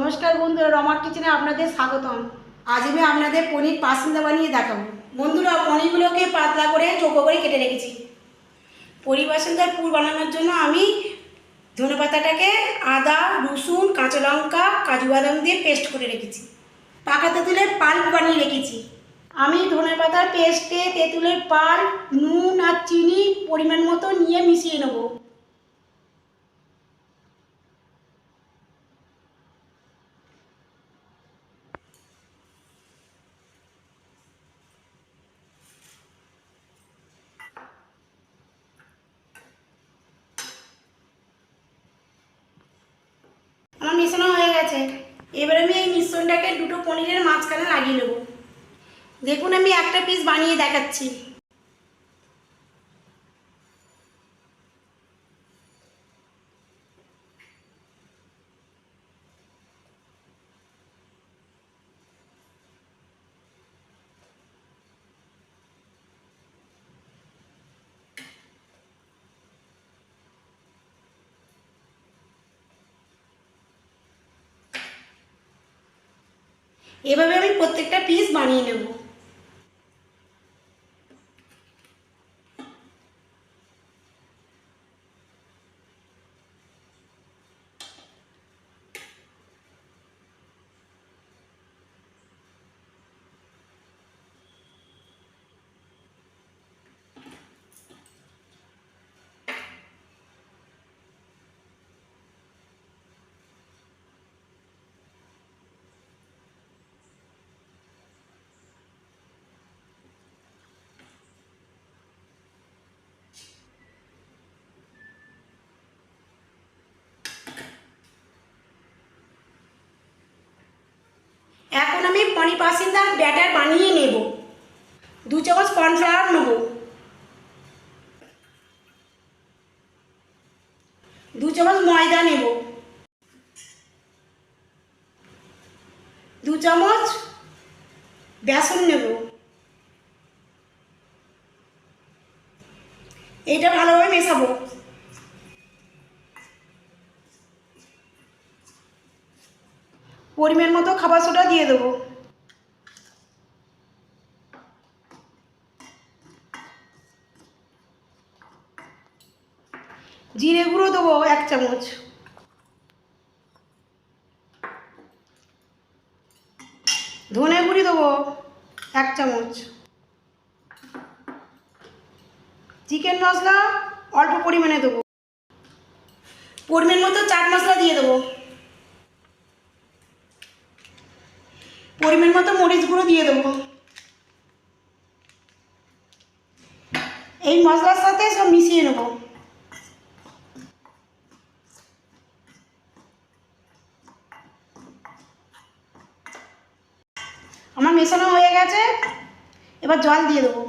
নমস্কার বন্ধুরা, রমার কিচেনে আপনাদের স্বাগতম। আজ আমি আপনাদের পনির পাসিন্দা বানিয়ে দেখাবো। বন্ধুরা, পনিরগুলোকে পাতলা করে চৌকো করে কেটে রেখেছি। পনির পাসিন্দার পুর বানানোর জন্য আমি ধনেপাতাটাকে আদা, রসুন, কাঁচা লঙ্কা, কাজু বাদাম দিয়ে পেস্ট করে রেখেছি। পাকা তেঁতুলের পাল্প বানিয়ে রেখেছি। আমি ধনেপাতার পেস্টে তেঁতুলের পাল্প, নুন আর চিনি পরিমাণ মতো নিয়ে মিশিয়ে নেব। আমার মিশানো হয়ে গেছে। এবার আমি এই মিশ্রণটাকে দুটো পনিরের মাঝখানে লাগিয়ে নেব। দেখুন, আমি একটা পিস বানিয়ে দেখাচ্ছি। এভাবে আমি প্রত্যেকটা পিস বানিয়ে নেব। এখন আমি পনির পাসিন্দার ব্যাটার বানিয়ে নেব। 2 চামচ কর্নফ্লাওয়ার নেব, 2 চামচ ময়দা নেব, 2 চামচ বেসন নেব। এটা ভালোভাবে মেশাবো। পরিমাণ মতো খাবার সোডা দিয়ে দেবো। জিরে গুঁড়ো দেবো 1 চামচ, ধনে গুঁড়ি দেবো 1 চামচ, চিকেন মশলা অল্প পরিমাণে দেবো, পরিমাণ মতো চাট মশলা দিয়ে দেবো, পরিমাণ মতো মরিচ গুঁড়ো দিয়ে দেবো। এই মশলার সাথে সব মিশিয়ে নেব। আমার মেশানো হয়ে গেছে। এবার জল দিয়ে দেবো।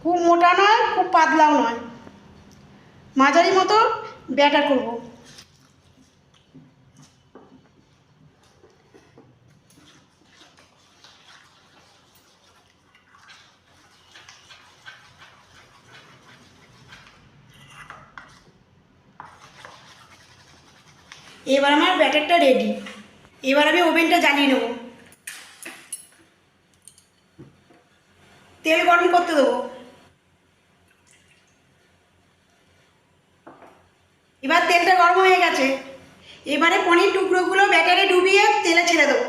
খুব মোটা নয়, খুব পাতলাও নয়, মাঝারি মতো ব্যাটার করব। এবার আমার ব্যাটারটা রেডি। এবার আমি ওভেনটা জ্বালিয়ে নেব। তেল গরম করতে দেবো। এবার তেলটা গরম হয়ে গেছে। এবারে পনির টুকরোগুলো ব্যাটারে ডুবিয়ে তেলে ছেড়ে দেবো।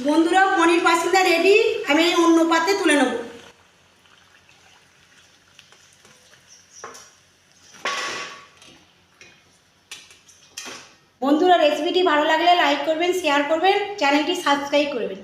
বন্ধুরা পনির পাসিন্দা রেডি, আমি অন্য পাত্রে তুলে নেব। বন্ধুরা রেসিপিটি ভালো লাগলে লাইক করবেন, শেয়ার করবেন, চ্যানেলটি সাবস্ক্রাইব করবেন।